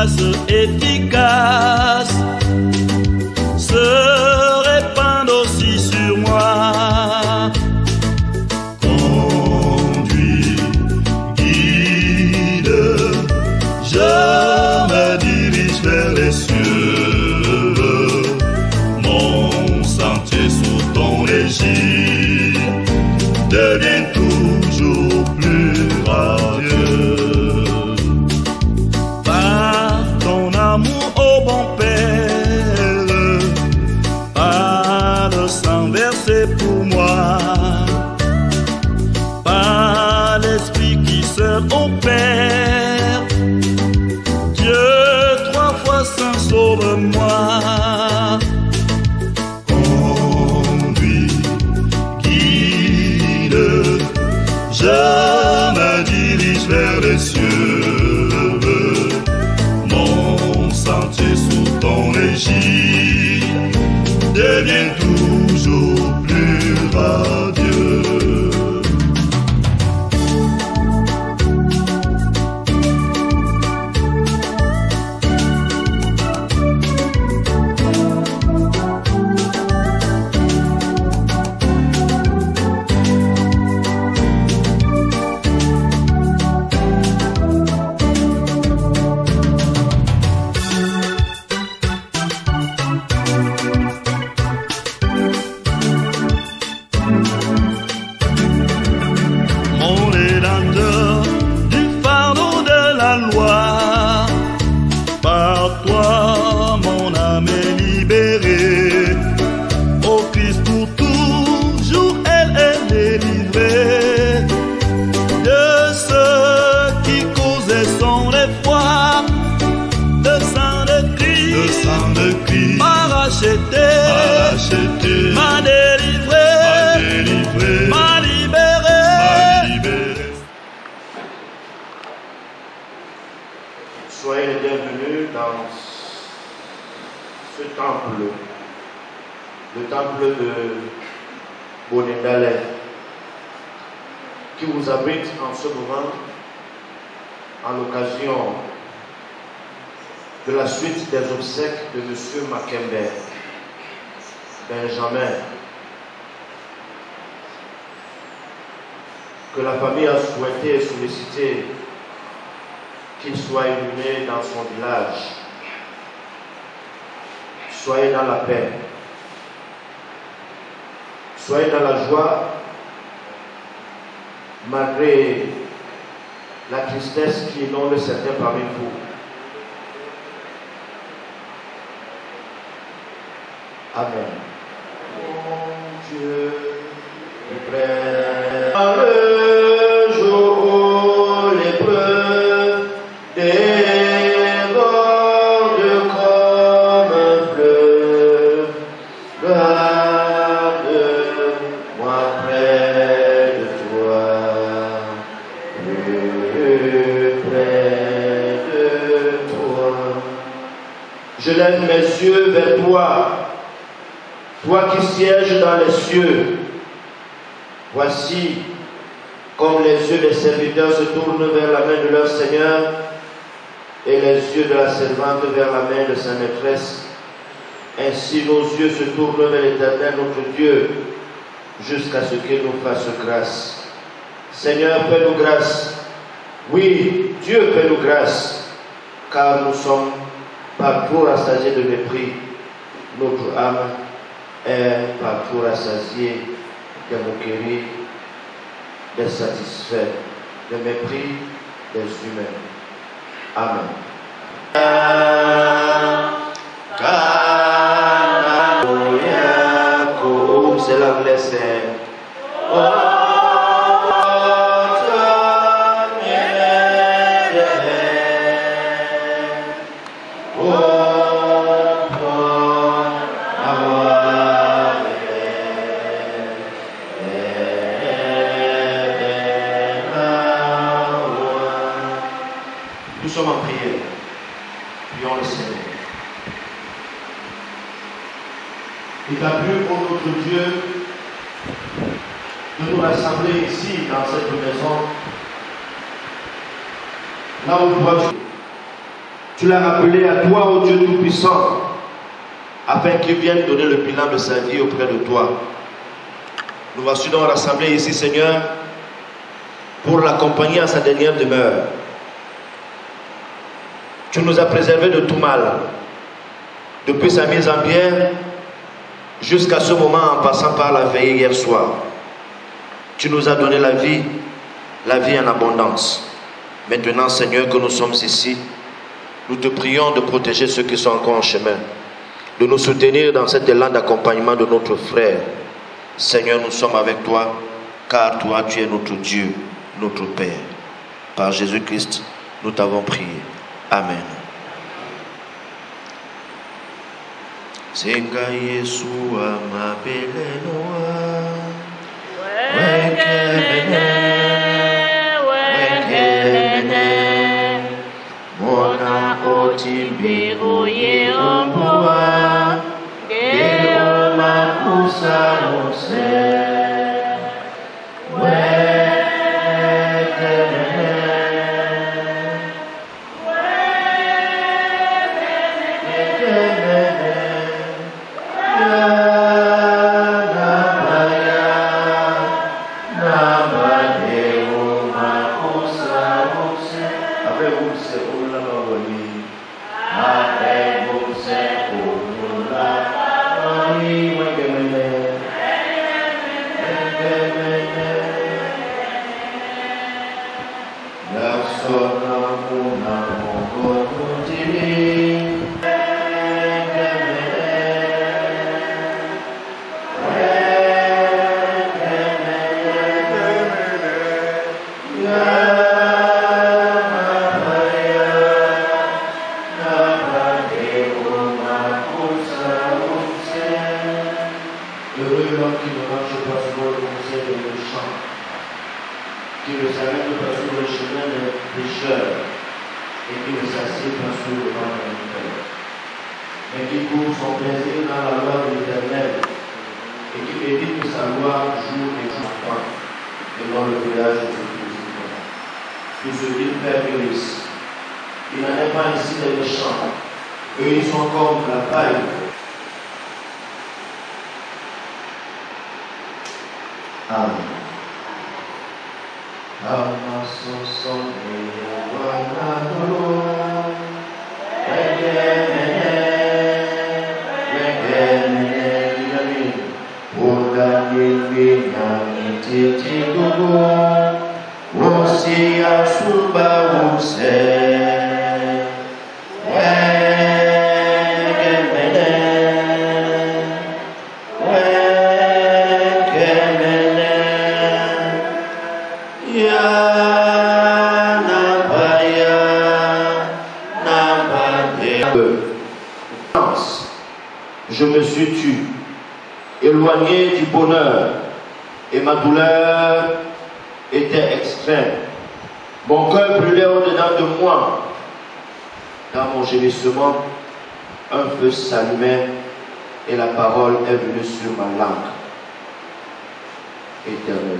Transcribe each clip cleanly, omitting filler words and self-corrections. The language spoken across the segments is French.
grâce efficace se répande aussi sur moi. Conduis, guide, je me dirige vers les cieux. Mon sentier sous ton régime devient toujours plus radieux. Par ton amour, ô bon Père, par le sang versé pour moi, par l'Esprit qui seul opère, Dieu 3 fois saint, sauve-moi. Je me dirige vers les cieux, mon sentier sous ton régime devient toujours plus radieux. Par toi, mon âme est libérée. Au Christ pour toujours, elle est délivrée de ceux qui causaient son effroi. Le sang de Christ m'a racheté, m'a délivré, m'a libéré. Soyez les bienvenus dans ce temple, le temple de Bonendale, qui vous abrite en ce moment en l'occasion de la suite des obsèques de M. Makembe Benjamin, que la famille a souhaité et sollicité qu'il soit inhumé dans son village. Soyez dans la paix, soyez dans la joie, malgré la tristesse qui inonde certains parmi vous. Amen. Mon Dieu, je prie. Le jour, l'épreuve déborde comme un fleuve. Garde-moi près de toi, plus près de toi. Je lève mes yeux vers toi, toi qui sièges dans les cieux. Voici, comme les yeux des serviteurs se tournent vers la main de leur Seigneur et les yeux de la servante vers la main de sa maîtresse, ainsi nos yeux se tournent vers l'Éternel notre Dieu jusqu'à ce qu'il nous fasse grâce. Seigneur, fais-nous grâce. Oui, Dieu, fais-nous grâce, car nous sommes partout rassasiés de mépris. Notre âme est partout rassasiée de moqueries, des satisfaits, de mépris des humains. Amen. C'est l'anglais, c'est nous sommes en prière. Prions le Seigneur. Il t'a plu, ô notre Dieu, de nous rassembler ici, dans cette maison, là où toi tu es. Tu l'as rappelé à toi, ô Dieu Tout-Puissant, afin qu'il vienne donner le bilan de sa vie auprès de toi. Nous voici donc rassemblés ici, Seigneur, pour l'accompagner à sa dernière demeure. Tu nous as préservés de tout mal, depuis sa mise en bière jusqu'à ce moment en passant par la veillée hier soir. Tu nous as donné la vie en abondance. Maintenant, Seigneur, que nous sommes ici, nous te prions de protéger ceux qui sont encore en chemin, de nous soutenir dans cet élan d'accompagnement de notre frère. Seigneur, nous sommes avec toi, car toi, tu es notre Dieu, notre Père. Par Jésus-Christ, nous t'avons prié. Amen. Senga Yesu amabele noa. Wekemene. Mona otimbe oye omboa. Geoma kusa ose. Je me suis tué, éloigné du bonheur, et ma douleur était extrême. Mon cœur brûlait au-dedans de moi. Dans mon gémissement, un feu s'allumait et la parole est venue sur ma langue. Éternel,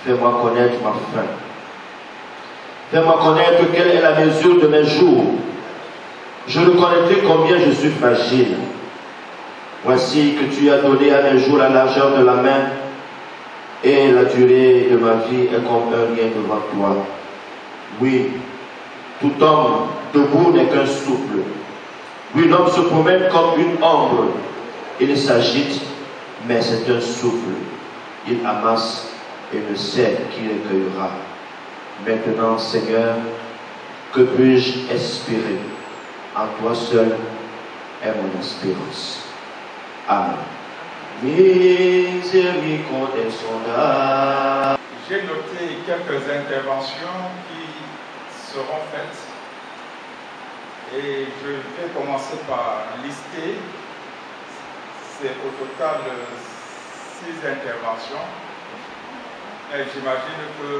fais-moi connaître ma faim. Fais-moi connaître quelle est la mesure de mes jours. Je reconnaîtrai combien je suis fragile. Voici que tu as donné à mes jours la largeur de la main, et la durée de ma vie est comme un rien devant toi. Oui, tout homme debout n'est qu'un souffle. Oui, l'homme se promène comme une ombre. Il s'agite, mais c'est un souffle. Il amasse et ne sait qui recueillera. Maintenant, Seigneur, que puis-je espérer? En toi seul est mon espérance. Amen. J'ai noté quelques interventions qui seront faites et je vais commencer par lister. C'est au total 6 interventions. Et j'imagine que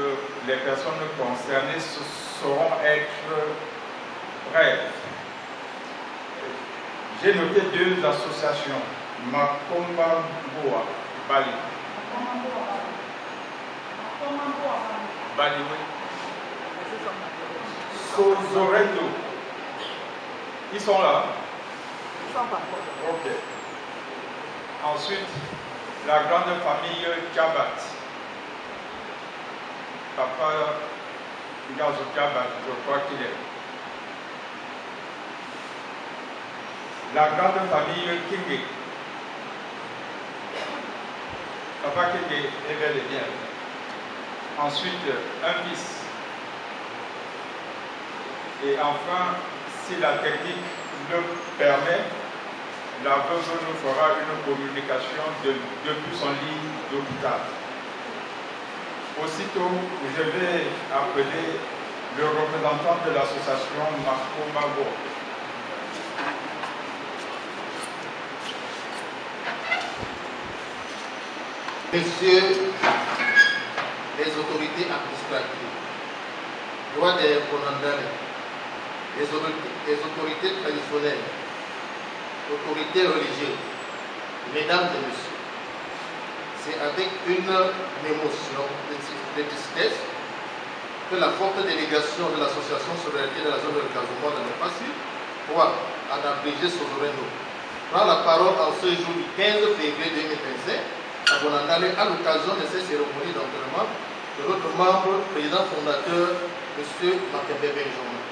les personnes concernées sauront être brèves. J'ai noté 2 associations, Makomba Boa, Bali. Bali, oui. Sozorendo. Ils sont là? Ils sont pas là. Ok. Ensuite, la grande famille Kabat. Papa Gazo Kabat, je crois qu'il est. La grande famille Kingé. Papa Kingé est bel et bien. Ensuite, un fils. Et enfin, si la technique le permet, la veuve nous fera une communication depuis son lit d'hôpital. Aussitôt, je vais appeler le représentant de l'association Marco Mago. Messieurs les autorités administratives, droit des Bonandane, les autorités traditionnelles, autorités religieuses, mesdames et messieurs, c'est avec une émotion de tristesse que la forte délégation de l'association Solidarité de la zone de Casamance de Nopassi, roi en abrégé Sozorendo, prend la parole en ce jour du 15 février 2025 à Bonandale à l'occasion de ces cérémonies d'enterrement de notre membre, président fondateur, M. Makembe Benjamin.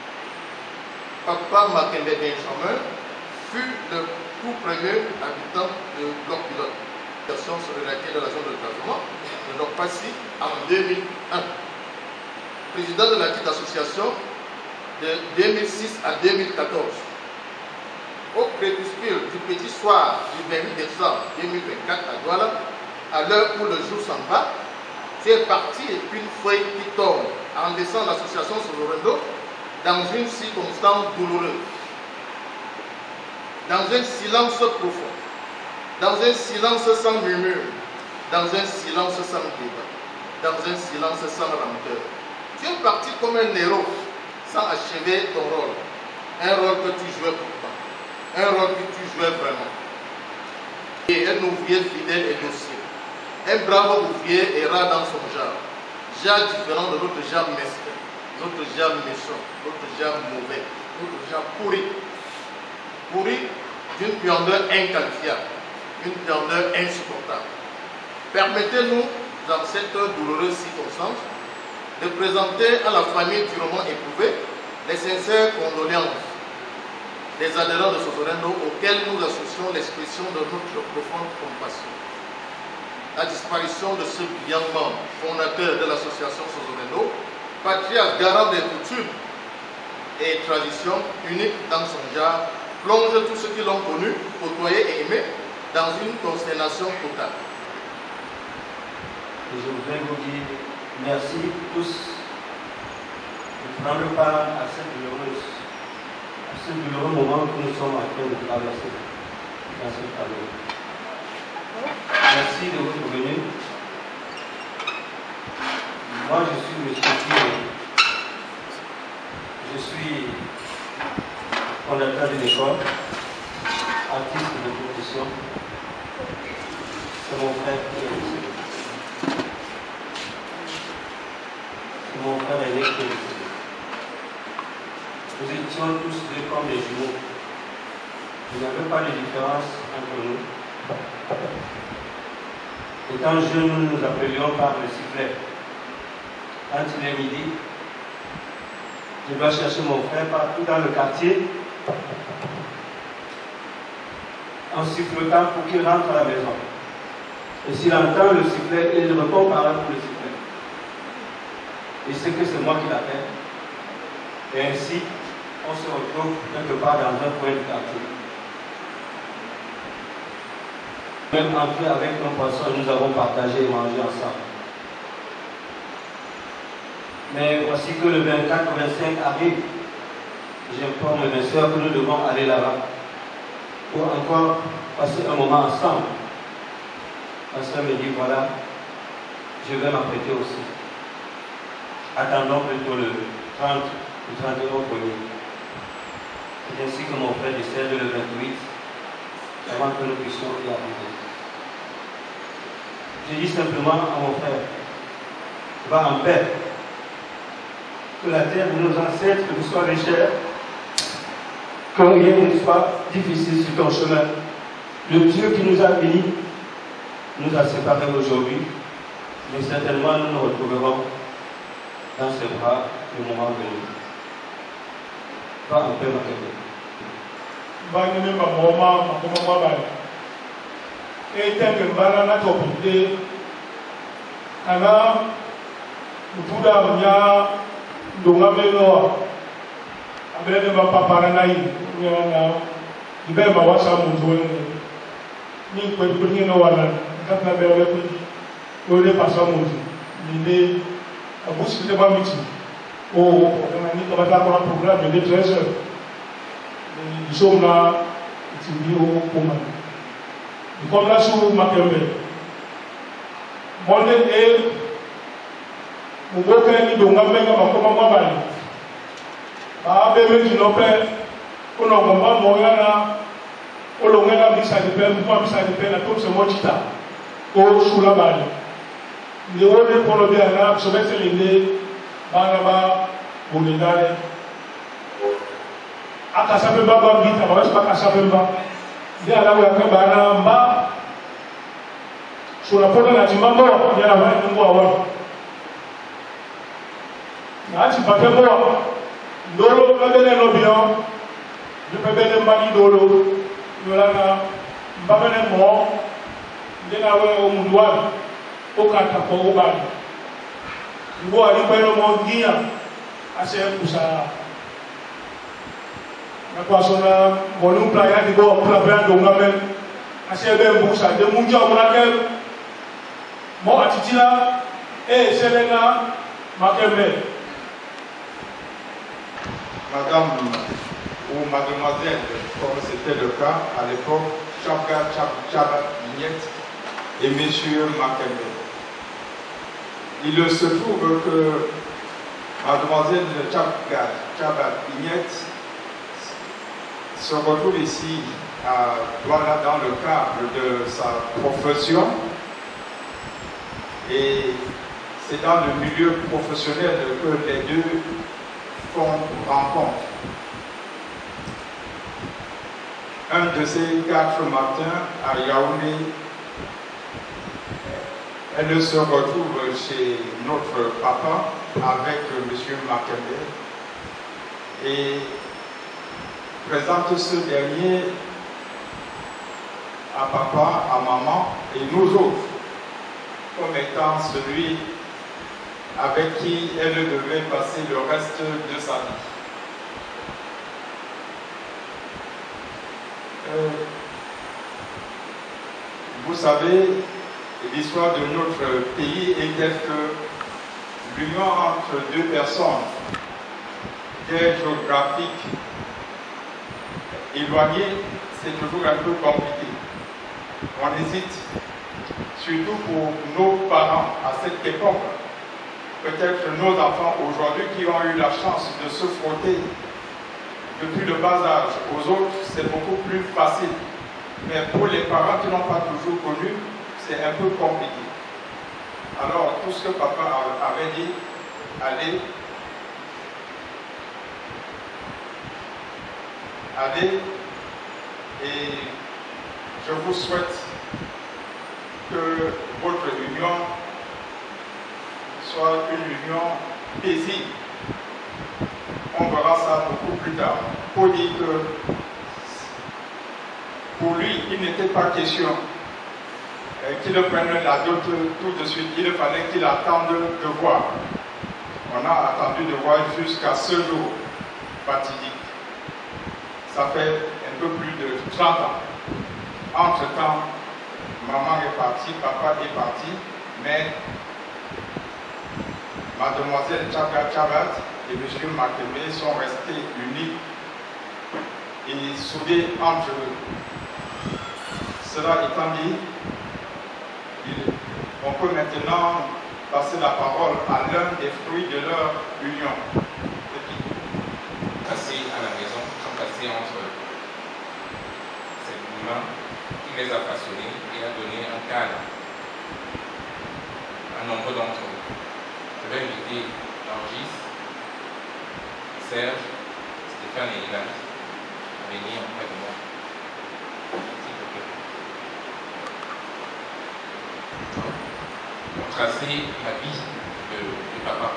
Papa Makembe Benjamin fut le tout premier habitant de bloc pilote, l'association Solidarité de la zone de Casamance de Nopassi en 2001. Président de la petite association de 2006 à 2014. Au crépuscule du petit soir du 28 décembre 2024 à Douala, à l'heure où le jour s'en va, tu es parti et une feuille qui tombe en laissant l'association Sozorendo dans une circonstance douloureuse, dans un silence profond, dans un silence sans murmure, dans un silence sans débat, dans un silence sans rancœur. Tu es parti comme un héros sans achever ton rôle, un rôle que tu jouais pourtant, un rôle que tu jouais vraiment. Et un ouvrier fidèle et docile. Un brave ouvrier est rare dans son genre. Genre différent de notre genre mesquin, notre genre méchant, notre genre mauvais, notre genre pourri. Pourri d'une viandeur inqualifiable, une viandeur insupportable. Permettez-nous, dans cette douloureuse circonstance, de présenter à la famille durement éprouvée les sincères condoléances des adhérents de Sozorendo auxquels nous associons l'expression de notre profonde compassion. La disparition de ce brillant membre, fondateur de l'association Sozorendo, patriarche garant des coutumes et traditions uniques dans son genre, plonge tous ceux qui l'ont connu, côtoyé et aimé dans une consternation totale. Et je voudrais vous dire merci tous de prendre part à ce douloureux moment que nous sommes en train de traverser dans ce tableau. Merci de votre venue. Moi, je suis M. Kire. Je suis fondateur d'une école, artiste de profession. C'est mon frère qui est décédé. C'est mon frère aîné qui est décédé. Nous étions tous deux comme des jumeaux. Il n'y avait pas de différence entre nous. Étant jeunes, nous nous appelions par le sifflet. Quand il est midi, je dois chercher mon frère partout dans le quartier en sifflotant pour qu'il rentre à la maison. Et s'il entend le sifflet, il répond par là pour le sifflet. Il sait que c'est moi qui l'appelle. Et ainsi, on se retrouve quelque part dans un coin du quartier. Même entré avec nos poissons, nous avons partagé et mangé ensemble. Mais voici que le 24-25 arrive. J'informe mes soeurs que nous devons aller là-bas pour encore passer un moment ensemble. Ma soeur me dit, voilà, je vais m'apprêter aussi. Attendons plutôt le 30, le 31 premier. C'est ainsi que mon frère décède le 28, avant que nous puissions y arriver. Je dis simplement à mon frère, va en paix. que la terre de nos ancêtres nous soit légère, que rien ne soit difficile sur ton chemin. Le Dieu qui nous a bénis nous a séparés aujourd'hui, mais certainement nous nous retrouverons dans ses bras le moment venu. Pas en paix, ma quête. Abele ba papara na yi na ibe ba wasa mu zo ni ko ni no wala ka na be wala ko le pasa mu ni le abusi de ba miti o ni ka ba ta ko programme de 13 heures ni so na ti bi o ko ma ni ko na su makembe monde e mu bo ka ni do ngambe ngaba ko ma ba ni abe méjì lọ́pẹ́ ó lọ gbọ̀ngbọ́n mọ̀ yára ó lọ wẹ́lá bí sàdìpẹ́ mú fún àbísàdìpẹ́ na tó ṣe mọ́ jìta ó ṣù lábàáyé ní ó lé pọ́lọ bí àná sọ́bẹ́tìlì ní bára òní dárẹ́ akasafẹ́ bá bá bí tàbí ọ̀sẹ̀ akasafẹ́ bá bí aláwọ̀ ẹ̀kẹ́ bá náà ń bá ṣùgbọ́n pọ́lọ láti má bọ̀ yára wáyé ní mú àwọn láti bàtẹ́ bọ̀ dolo kabele no bion de kabele mbani dolo yola na mbabene mo ndena we o mundwani o kata ko o bani ngo ali pelo mo ngia ase kusa na kwa sona bonu playa di go pla bra do ngamen ase be mbusa de munja o brakel mo atitila e selenga makembe. Madame ou mademoiselle, comme c'était le cas à l'époque, Chabga Chabat Ignette et Monsieur Makembe. Il se trouve que mademoiselle Chabga Chabat Ignette se retrouve ici à Douala dans le cadre de sa profession et c'est dans le milieu professionnel que les deux rencontre. Un de ces 4 matins à Yaoundé, elle se retrouve chez notre papa avec M. Makembe et présente ce dernier à papa, à maman et nous autres comme étant celui avec qui elle devait passer le reste de sa vie. Vous savez, l'histoire de notre pays est telle que l'union entre deux personnes d'aire géographique éloignées, c'est toujours un peu compliqué. On hésite, surtout pour nos parents à cette époque. Peut-être nos enfants aujourd'hui qui ont eu la chance de se frotter depuis le bas âge aux autres, c'est beaucoup plus facile. Mais pour les parents qui n'ont pas toujours connu, c'est un peu compliqué. Alors, tout ce que papa avait dit, allez, et je vous souhaite que votre union soit une union paisible. On verra ça beaucoup plus tard. Pour dire que pour lui, il n'était pas question qu'il prenne la dot tout de suite. Il fallait qu'il attende de voir. On a attendu de voir jusqu'à ce jour fatidique. Ça fait un peu plus de 30 ans. Entre-temps, maman est partie, papa est parti, mais mademoiselle Chabga Chabat et M. Makembe sont restés unis et soudés entre eux. Cela étant dit, on peut maintenant passer la parole à l'un des fruits de leur union. Passés à la maison, sont passés entre ces mouvements qui les a passionnés et a donné un cadre à nombre d'entre eux. Je vais inviter Nargis Serge, Stéphane et Ilan à venir auprès de moi. S'il vous plaît. Pour tracer la vie de papa.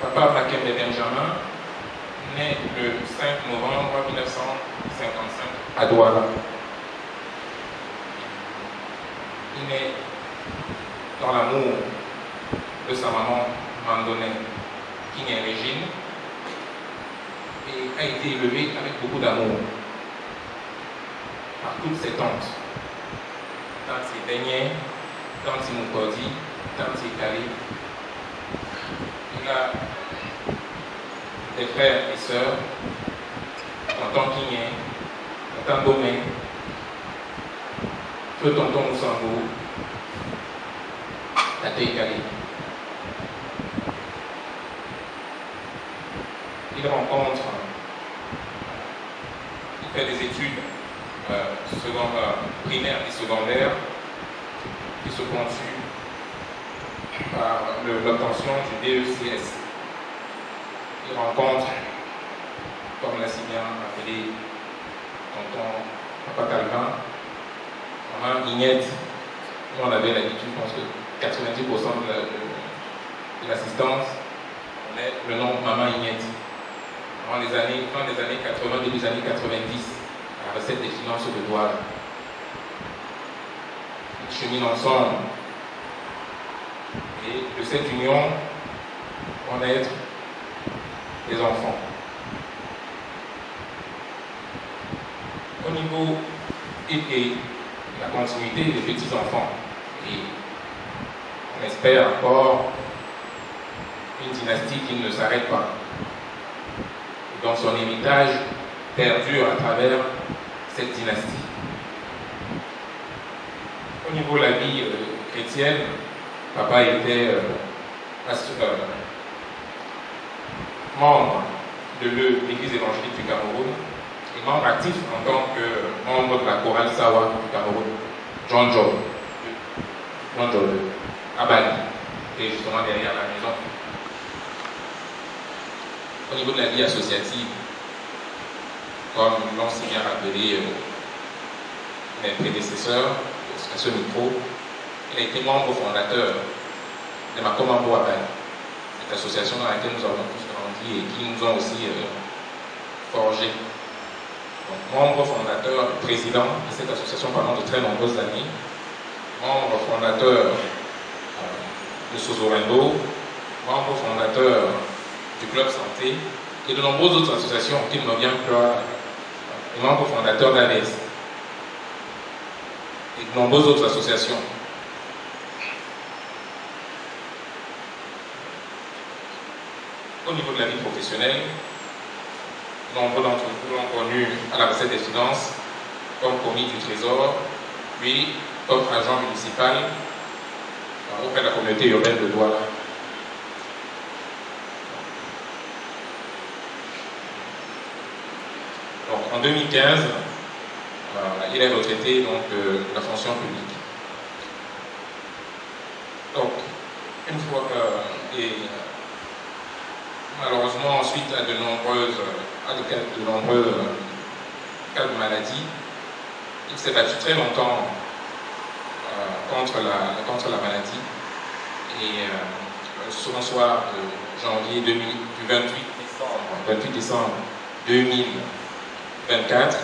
Papa Makembe Benjamin, né le 5 novembre 1955 à Douala. Il est dans l'amour de sa maman Mandonnet, qui est Régine, et a été élevé avec beaucoup d'amour par toutes ses tantes. Tante Sédénier, tante Moukodi, tante Sékali. Il a des frères et sœurs, tonton Kigné, tonton Gomé, feu tonton Moussambou, tate Kali. Il rencontre, il fait des études primaires et secondaires qui se poursuivent par l'obtention du DECS. Il rencontre, comme l'a si bien appelé tonton Papa Calvin, maman Ignette. Nous on avait l'habitude, je pense que 90% de l'assistance, on est le nom Maman Ignette. Fin des années 80, début des années 90, à la recette des finances de Douala. Ils cheminent ensemble. Et de cette union vont naître des enfants. Au niveau et la continuité des petits-enfants. Et on espère encore une dynastie qui ne s'arrête pas. Donc son héritage perdure à travers cette dynastie. Au niveau de la vie chrétienne, papa était membre de l'Église évangélique du Cameroun et membre actif en tant que membre de la chorale Sawa du Cameroun, John Job à Bali, et justement derrière la maison. Au niveau de la vie associative, comme l'ont si bien rappelé mes prédécesseurs à ce micro, il a été membre fondateur de Makomambo à Bali, cette association dans laquelle nous avons tous grandi et qui nous ont aussi forgé. Donc, membre fondateur, président de cette association pendant de très nombreuses années, membre fondateur de Sozorendo, membre fondateur du Club Santé et de nombreuses autres associations qui me viennent plus et membre fondateur d'ALES et de nombreuses autres associations. Au niveau de la vie professionnelle, nombreux d'entre vous l'ont connu à la recette des finances comme commis du Trésor, puis comme agent municipal auprès de la communauté urbaine de Douala. Donc, en 2015, il est retraité donc, de la fonction publique. Donc, une fois malheureusement ensuite à de nombreux cas de maladie, il s'est battu très longtemps contre la maladie. Et ce soir de janvier du 28 décembre 2024,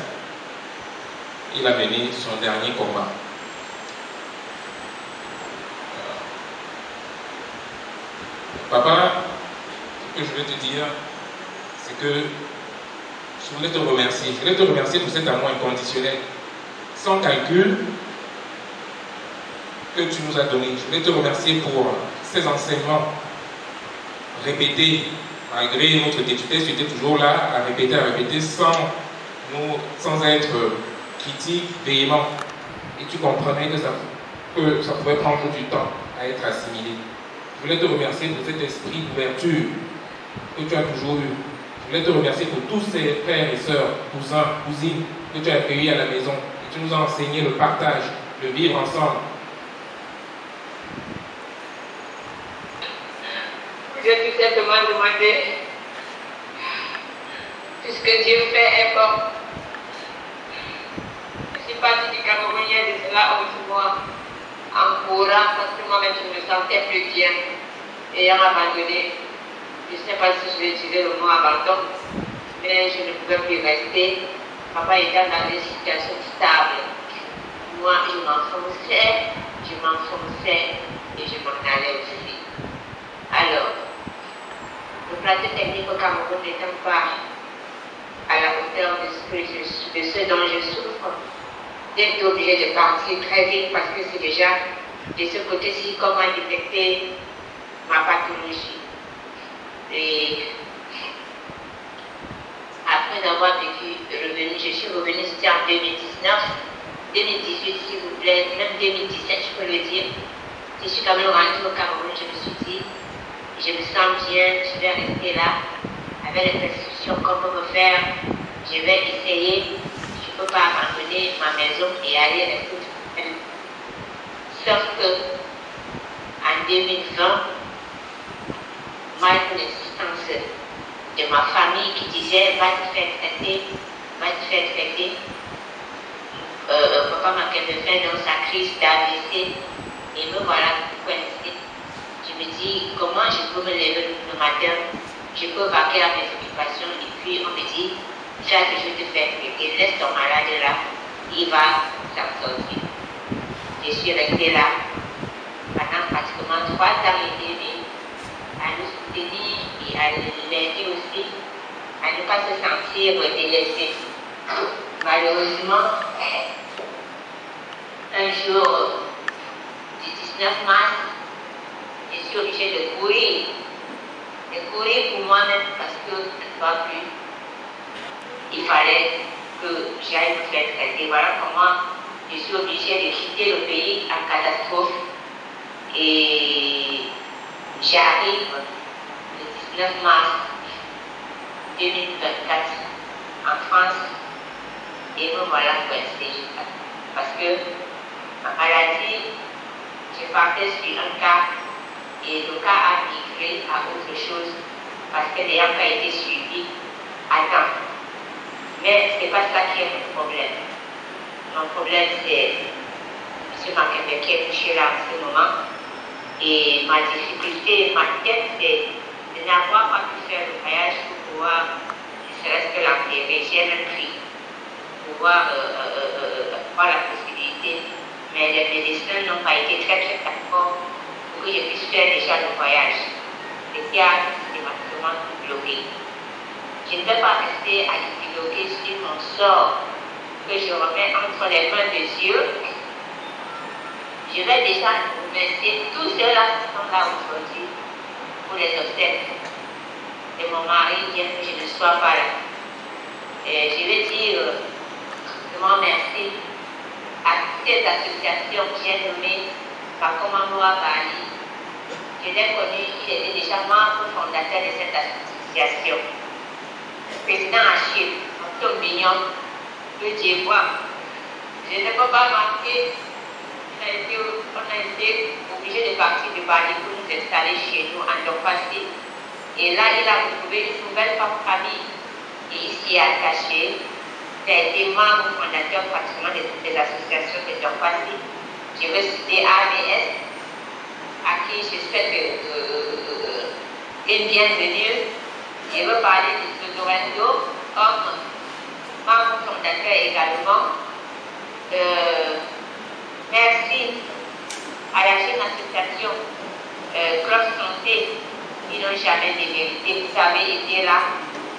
il a mené son dernier combat. Papa, ce que je vais te dire, c'est que je voulais te remercier. Je voulais te remercier pour cet amour inconditionnel, sans calcul, que tu nous as donné. Je voulais te remercier pour ces enseignements répétés, malgré notre détutesse, tu étais toujours là à répéter, sans être critique, véhément. Et tu comprenais que ça pouvait prendre du temps à être assimilé. Je voulais te remercier pour cet esprit d'ouverture que tu as toujours eu. Je voulais te remercier pour tous ces frères et sœurs, cousins, cousines que tu as accueillis à la maison. Et tu nous as enseigné le partage, le vivre ensemble. J'ai tout simplement demandé, puisque Dieu fait est bon. Je suis partie du Cameroun il y a de cela 11 mois en courant parce que moi-même je me sentais plus bien. Ayant abandonné, je ne sais pas si je vais utiliser le mot abandon, mais je ne pouvais plus rester. Papa était dans une situation stable. Moi, je m'enfonçais et je m'en allais aussi. Alors, le plateau technique au Cameroun n'étant pas à la hauteur de ce dont je souffre, j'ai été obligée de partir très vite parce que c'est déjà de ce côté-ci comment détecter ma pathologie. Et après avoir vécu, je suis revenue, c'était en 2019, 2018 s'il vous plaît, même 2017 je peux le dire. Je suis quand même rentrée au Cameroun, je me suis dit, je me sens bien, je vais rester là, avec les prescriptions qu'on peut me faire, je vais essayer, je ne peux pas abandonner ma maison et aller rester toute seule. Sauf que, en 2020, malgré l'existence de ma famille qui disait, va te faire traiter, papa m'a fait dans sa crise d'AVC, et me voilà coincée. Je me dis, comment je peux me lever le matin, je peux vaquer à mes occupations, et puis on me dit, Jacques, je vais te faire traiter, laisse ton malade là, il va s'en sortir. Je suis restée là pendant pratiquement 3 ans et demi, à nous soutenir et à l'aider aussi, à ne pas se sentir délaissée. Malheureusement, un jour du 19 mars, je suis obligée de courir pour moi-même parce que je ne peux plus. Il fallait que j'aille me faire traiter. Voilà comment je suis obligée de quitter le pays en catastrophe. Et j'arrive le 19 mars 2024 en France et me voilà coincée. Parce que ma maladie, je partais sur un cas et le cas a migré à autre chose parce que n'ayant pas été suivi à temps. Mais ce n'est pas ça qui est mon problème. Mon problème, c'est M. Makembe qui est touché là en ce moment. Et ma difficulté, ma tête, c'est de n'avoir pas pu faire le voyage pour pouvoir, ne serait-ce que l'enterrer. J'ai même pris pour pouvoir avoir la possibilité. Mais les médecins n'ont pas été très d'accord pour que je puisse faire déjà le voyage. Le théâtre est systématiquement bloqué. Je ne vais pas rester à épiloguer sur mon sort que je remets entre les mains de Dieu. Je vais déjà remercier tous ceux-là qui sont là aujourd'hui pour les obsèques de mon mari, bien que je ne sois pas là. Et je vais dire vraiment merci à toutes ces associations que j'ai nommées par Komamboa Bali. Je l'ai connu, il était déjà membre fondateur de cette association. Président Achille, Tom Mignon, de Dievois. Je ne peux pas marquer, on a été obligé de partir de Bali pour nous installer chez nous en Dompassi. Et là, il a retrouvé une nouvelle famille et ici attachée. Il a été membre fondateur pratiquement de toutes les associations de Dompassi. Je veux citer ABS, à qui je souhaite une bienvenue. Je veux parler de Sodorendo comme membre fondateur également. Merci à la jeune association Club Santé qui n'ont jamais démérité. Vous avez été là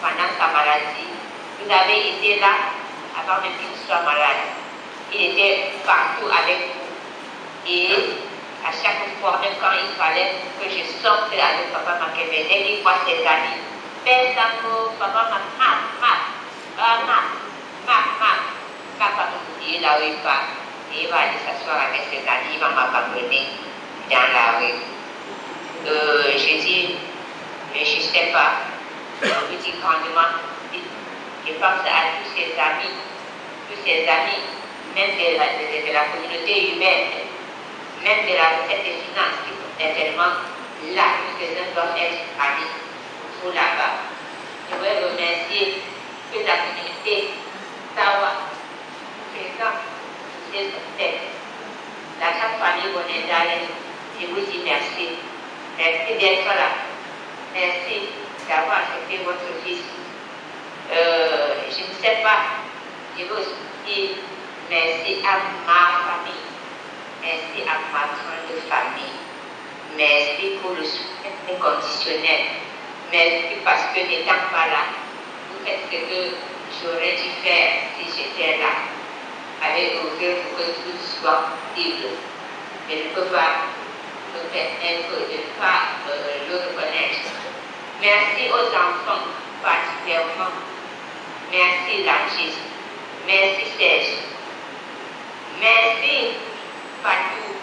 pendant sa maladie. Vous avez été là avant même qu'il soit malade. Il était partout avec vous. Et à chaque fois, même quand il fallait que je sorte avec Papa Makembe, dès qu'il voit ses amis, Père Sango, Papa il n'arrive pas. Et il va aller s'asseoir avec ses amis, il va m'abandonner dans la rue. Je dis, je ne sais pas, je vous dis grandement, je pense à tous ses amis, même de la communauté humaine, même de la recette des finances qui sont tellement là, quelques-uns doivent être allés pour vous là-bas. Je voudrais remercier toute la communauté Tawa, présent, c'est son tête. La chaque famille Bonendale, je vous dis merci. Merci d'être là. Merci d'avoir accepté votre fils. Je ne sais pas, je veux aussi dire merci à ma famille. Merci à ma grande famille. Merci pour le soutien inconditionnel. Merci parce que n'étant pas là, vous faites ce que j'aurais dû faire si j'étais là. Avec ouvert pour que tout soit libre. Je ne peux pas me permettre de ne pas le reconnaître. Merci aux enfants particulièrement. Merci Langis. Merci Serge. Merci Fatou.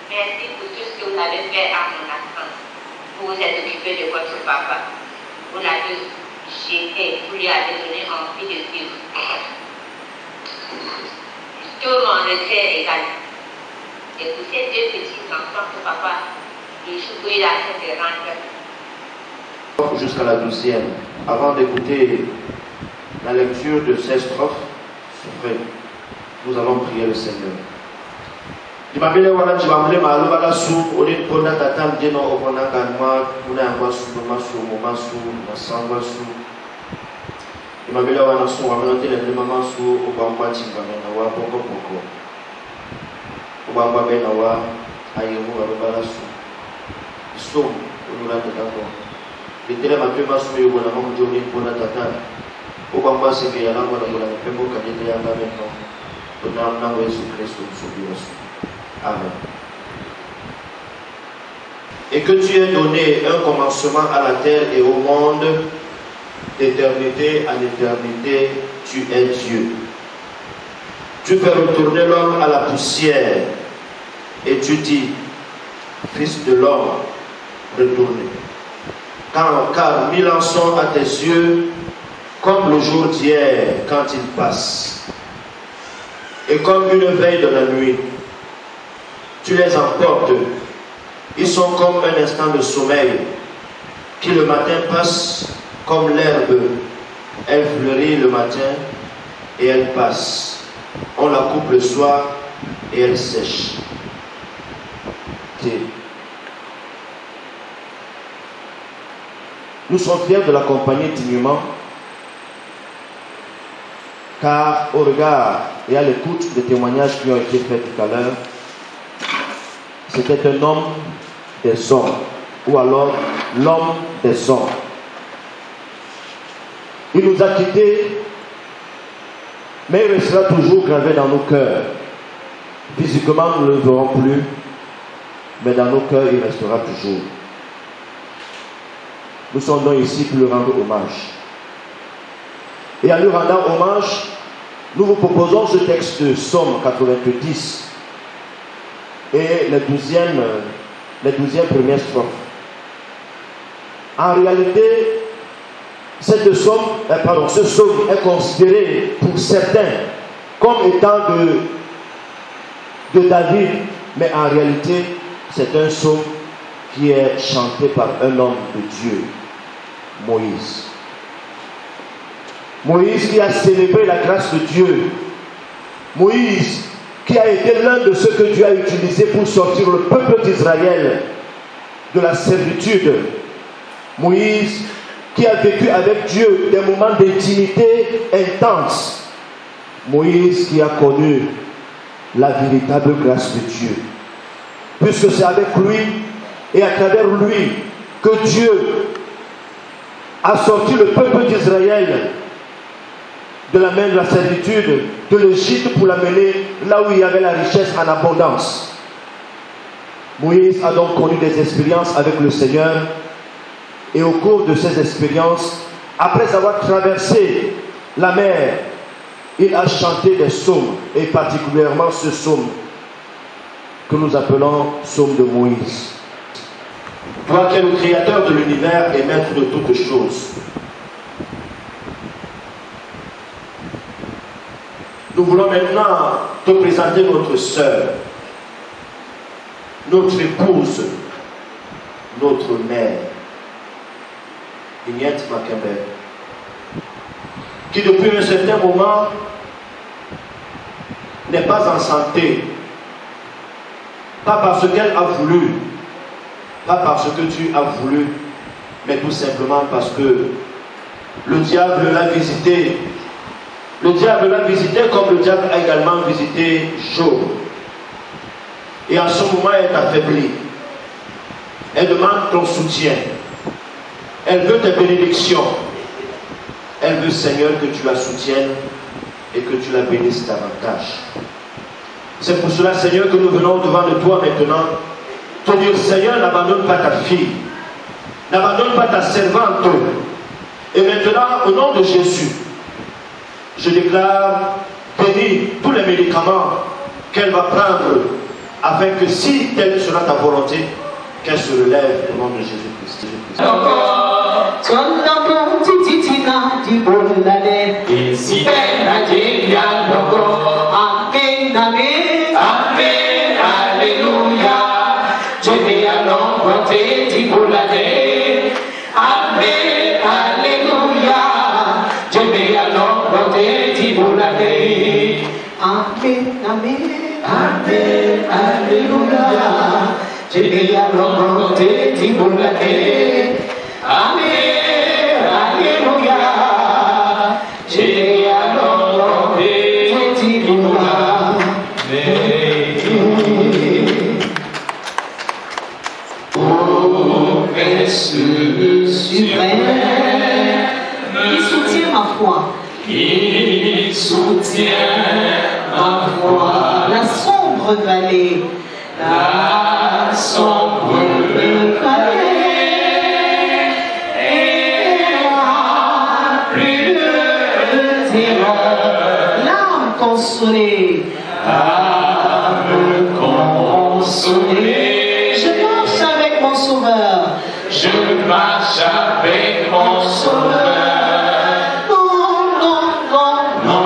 Merci pour tout ce que vous avez fait à mon enfance. Vous vous êtes occupé de votre papa. Vous l'avez jeté, vous lui avez donné envie de vivre. Tout mon regret également. Et pour ces deux petits enfants que papa, il jouait la tête de rendre. Jusqu'à la 12e, avant d'écouter la lecture de ces strophes, nous allons prier le Seigneur. Je m'appelle Wana, je m'appelle Malou Sou, on est pour notre attente de nos opposants, on a un peu sous le massou, la sangle sous. Je m'appelle Wana Sou, on a noté les mamans sous, au Bamba Timbanawa, Poko Poko. Au Bamba Benawa, Ayemu, Abala Sou. Sou, on nous l'a d'accord. Les télématés massou, on a mon journée pour notre attente. Au Bamba, c'est qu'il y a un homme qui a fait beaucoup de temps maintenant. On a un Jésus-Christ sous le Amen. Et que tu aies donné un commencement à la terre et au monde, d'éternité en éternité, tu es Dieu. Tu fais retourner l'homme à la poussière et tu dis, Fils de l'homme, retournez. Car 1000 ans sont à tes yeux comme le jour d'hier quand il passe, et comme une veille de la nuit. Tu les emportes, ils sont comme un instant de sommeil, qui le matin passe comme l'herbe. Elle fleurit le matin et elle passe. On la coupe le soir et elle sèche. Nous sommes fiers de l'accompagner dignement, car au regard et à l'écoute des témoignages qui ont été faits tout à l'heure, c'était un homme des hommes, ou alors l'homme des hommes. Il nous a quittés, mais il restera toujours gravé dans nos cœurs. Physiquement, nous ne le verrons plus, mais dans nos cœurs, il restera toujours. Nous sommes donc ici pour lui rendre hommage. Et en lui rendant hommage, nous vous proposons ce texte de Somme 90 et les 12e premières strophes. En réalité, ce psaume est considéré pour certains comme étant de David, mais en réalité, c'est un psaume qui est chanté par un homme de Dieu, Moïse. Moïse qui a célébré la grâce de Dieu. Moïse qui a été l'un de ceux que Dieu a utilisé pour sortir le peuple d'Israël de la servitude. Moïse qui a vécu avec Dieu des moments d'intimité intense. Moïse qui a connu la véritable grâce de Dieu. Puisque c'est avec lui et à travers lui que Dieu a sorti le peuple d'Israël de la main de la servitude, de l'Égypte, pour l'amener là où il y avait la richesse en abondance. Moïse a donc connu des expériences avec le Seigneur, et au cours de ces expériences, après avoir traversé la mer, il a chanté des psaumes, et particulièrement ce psaume que nous appelons psaume de Moïse. Toi qui es le créateur de l'univers et maître de toutes choses, nous voulons maintenant te présenter notre sœur, notre épouse, notre mère, Ignette Makembe, qui depuis un certain moment n'est pas en santé, pas parce qu'elle a voulu, pas parce que tu as voulu, mais tout simplement parce que le diable l'a visité. Le diable l'a visité comme le diable a également visité Job. Et en ce moment, elle est affaiblie. Elle demande ton soutien. Elle veut tes bénédictions. Elle veut, Seigneur, que tu la soutiennes et que tu la bénisses davantage. C'est pour cela, Seigneur, que nous venons devant de toi maintenant te dire, Seigneur, n'abandonne pas ta fille. N'abandonne pas ta servante. Et maintenant, au nom de Jésus, je déclare bénis tous les médicaments qu'elle va prendre, afin que si telle sera ta volonté, qu'elle se relève au nom de Jésus-Christ. Amen, Alléluia. J'ai à l'envoûté du boulade. Amen, Alléluia. J'ai à l'envoûté du boulade. Oh, Jésus suprême, il soutient ma foi. Il soutient ma foi. La sombre vallée. La sombre vallée est plus de terreur. L'âme consolée. L'âme consolée. Je marche avec mon sauveur. Je marche avec mon sauveur. Non, non, non, non,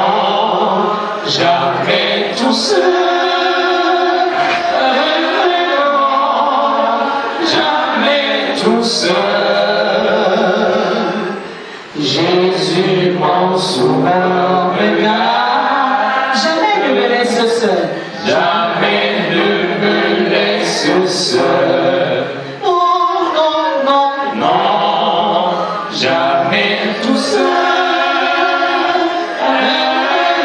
jamais tout seul. Jésus mon sauveur me garde. Jamais ne me laisse seul. Jamais ne me laisse seul. Non, non, non, non, jamais tout seul.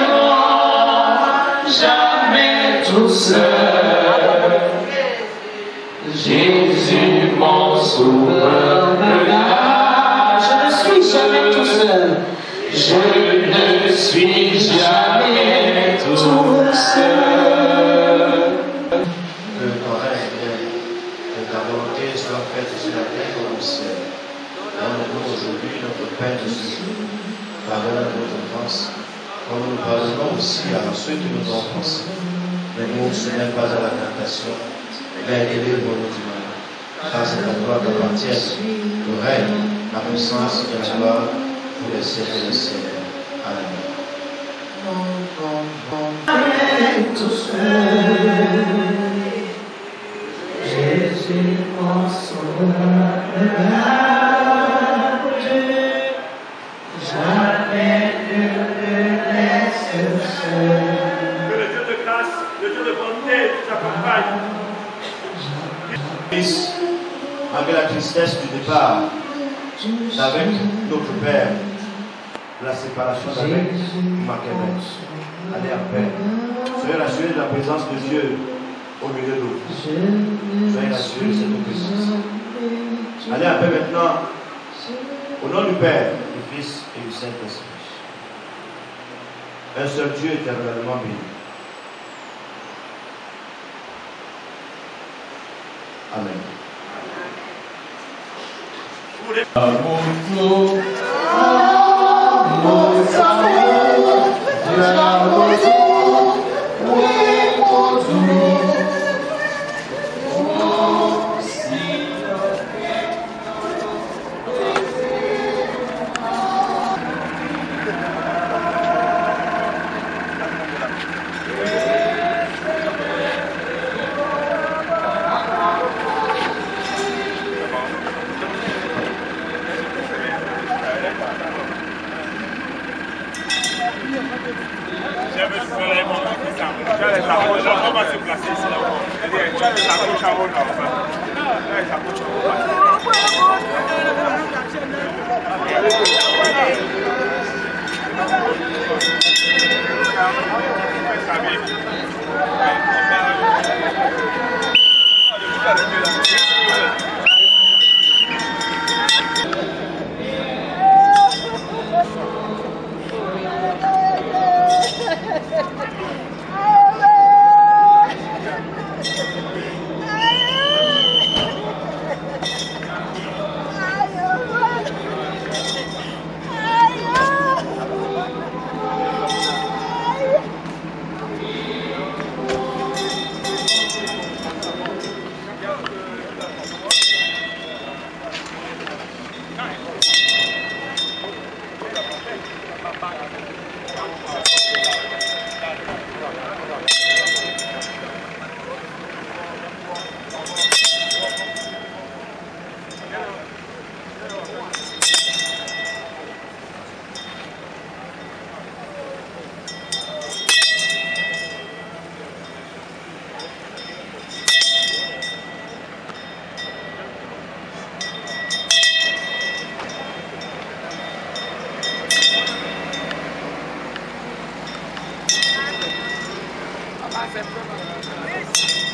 Non, jamais tout seul. Jésus mon sauveur me garde. Jamais tout seul. Je ne suis jamais tout seul. Que ton règne vienne, que ta volonté soit faite sur la terre comme au ciel. Donne-nous aujourd'hui notre pain de ce jour. Pardonne notre offense, comme nous pardonnons aussi à ceux qui nous ont offensés. Ne nous soumets pas à la tentation, mais délivre-nous du mal. Car c'est à toi qu'appartiennent le règne, la puissance et la gloire pour les siècles des siècles. Amen. Amen. Tout seul. Jésus mon sauveur me garde. Jamais ne me laisse seul. Que le Dieu de grâce, le Dieu de bonté t'accompagne. Malgré la tristesse du départ d'avec notre Père, la séparation d'avec Makembe, allez en paix. Soyez rassurés de la présence de Dieu au milieu de vous. Soyez rassurés de cette présence. Allez en paix maintenant, au nom du Père, du Fils et du Saint-Esprit. Un seul Dieu éternellement béni. Amen.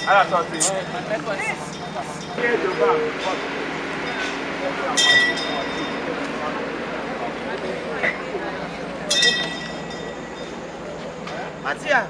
À la sortie. Mathia.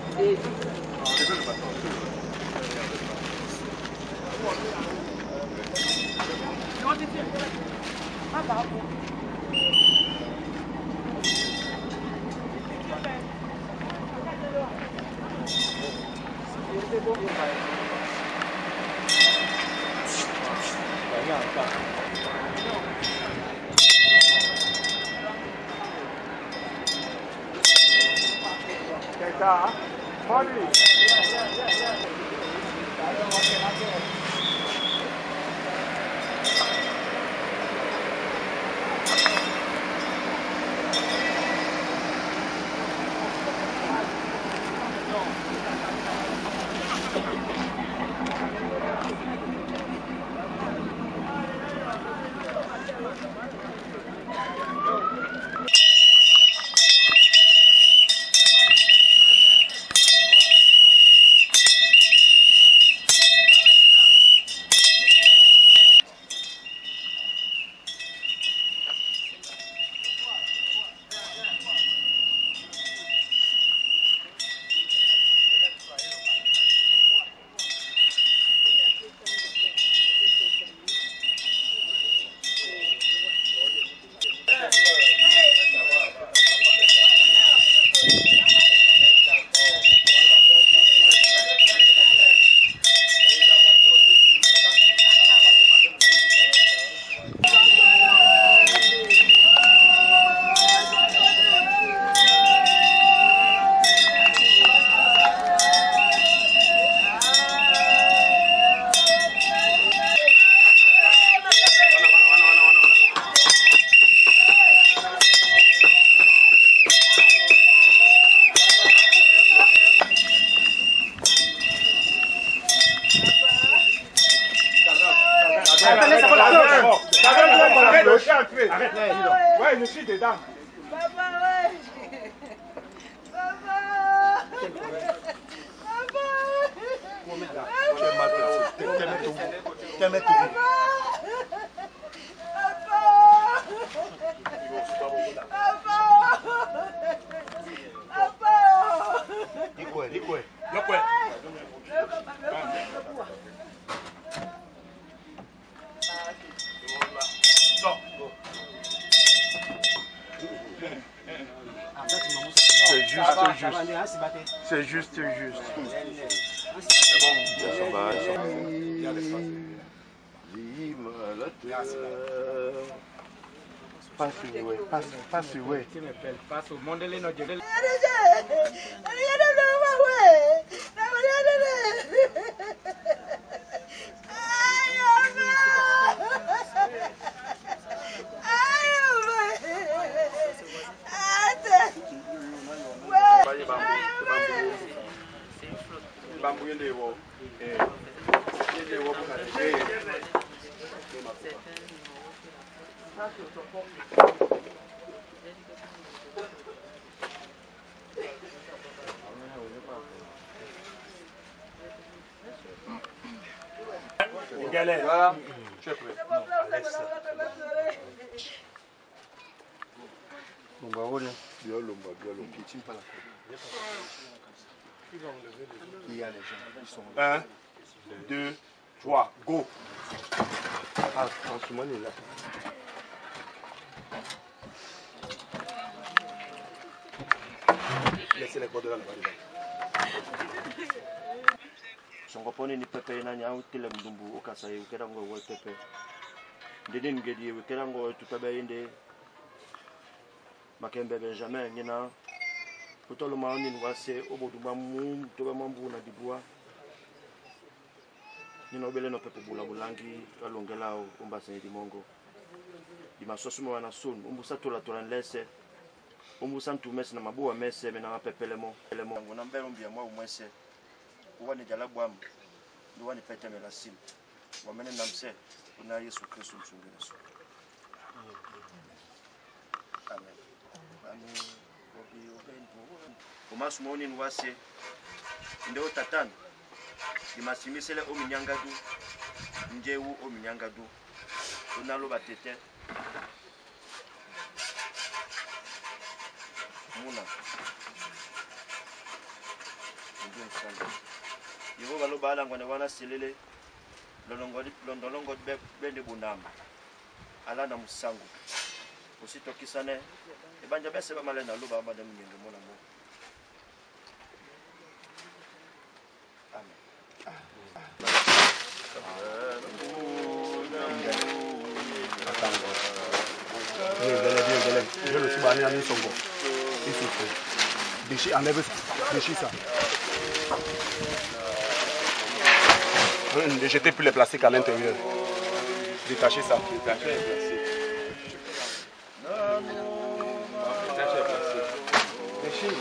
Ouais, je suis dedans. Papa, ouais. Papa. C'est juste. Passe au monde les notes. Galère. Voilà. Je suis prêt. Il y a les gens. Ils sont 1, 2, 3, go. Ah, franchement, il est là. Laissez les cordons là-bas. Songopone ni pepe na nya utile mdumbu ukasa ukera ngo wo pepe ndeni ngedi ukera ngo tutabe inde makembe Benjamin nyina utolo maoni nwase oboduma mu tobe mambu na dibua nyina obele no pepe bula bulangi alongela umbase di mongo di masosumo wana sun umbusa tola tola nlese umbusa ntumese na mabuwa mese mena pepelemo elemo ngona mbelo mbia mwa umwese wani jalabwam ni wani pete mela sim wamene namse kuna Yesu Kristo mchungaji. Amen. Amen. Obi obendo. Omas moni nwase ndio tatana Dimasimisele ominyangadu. Njewu ominyangadu. Onalo batete. Muna. Yevo balo bala ngwane wana silele. Londolongo bende bunamba. Alana musangu. Usito kisane. Ebanja bese ba malena luba abada mnyenge mona mo. Je le suis banni à Nisongo. Déchire, enlève ça. Ne jetez plus les plastiques à l'intérieur. Détachez ça. Détachez les plastiques. Déchire.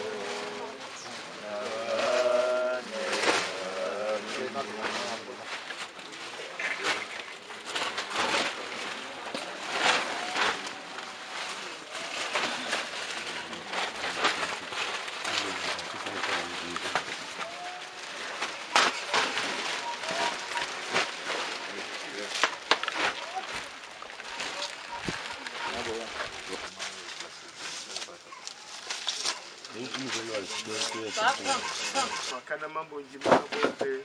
Makana mambo njima bote.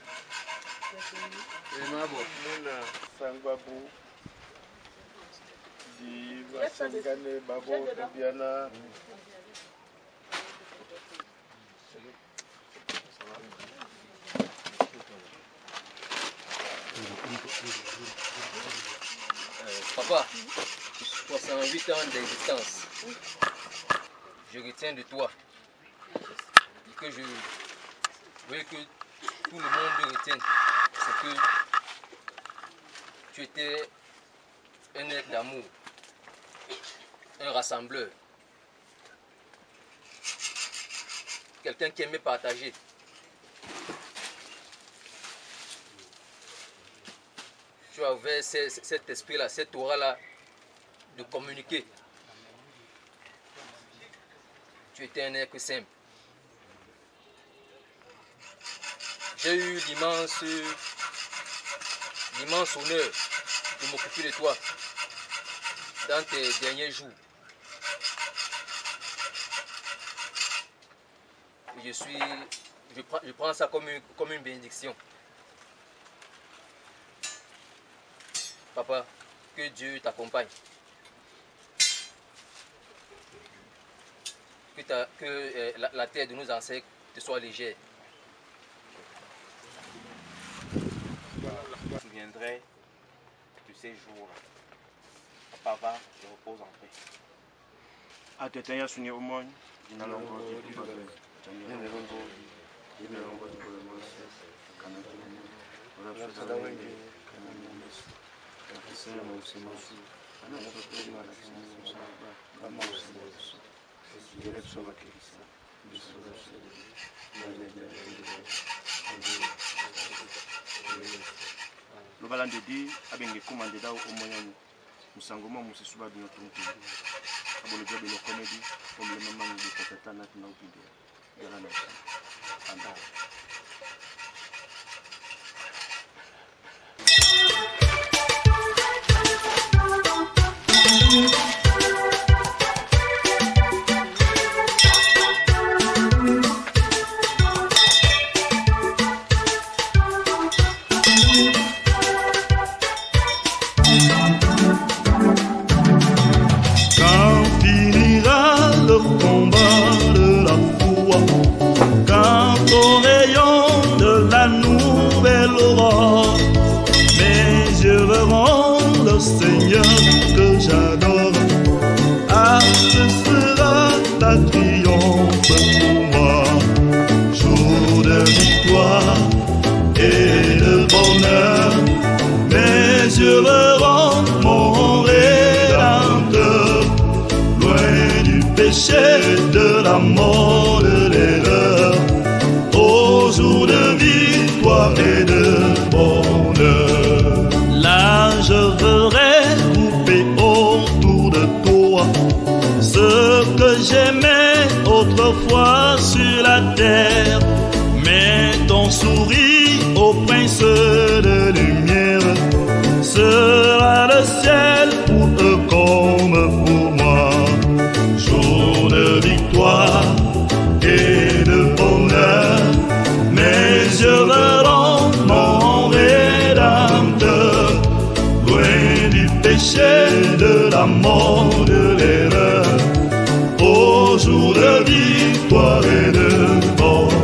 Muna sangwabu. Di wasangane babo biana. Papa, 68 ans d'existence. Je retiens de toi que je veux que tout le monde retienne, c'est que tu étais un être d'amour, un rassembleur, quelqu'un qui aimait partager. Tu avais cet esprit-là, cette aura-là de communiquer. Tu étais un être simple. J'ai eu l'immense honneur de m'occuper de toi dans tes derniers jours. Je prends ça comme une bénédiction. Papa, que Dieu t'accompagne. Que la terre de nos ancêtres te soit légère. Je me souviendrai de ces jours. Papa va, je repose en paix. Atetanya sunye umon, jina longo jibibabe. Jina longo Lobalande di abenge kumande dawo omoyani musango mo musisuba bino tonto abolo jobe lo comedy comme le maman de tata na tuna upinde yala na anda. Seigneur que j'adore, ah ce sera ta triomphe pour moi, jour de victoire et de bonheur, mes yeux verront mon Rédempteur, loin du péché, de la mort, de l'erreur, au jour de victoire et de bonheur. Là je verrai couper au prince de lumière sera le ciel pour eux comme pour moi. Jour de victoire et de bonheur, mes yeux verront mon Rédempteur, loin du péché, de la mort, de l'erreur, au jour de victoire et de bonheur.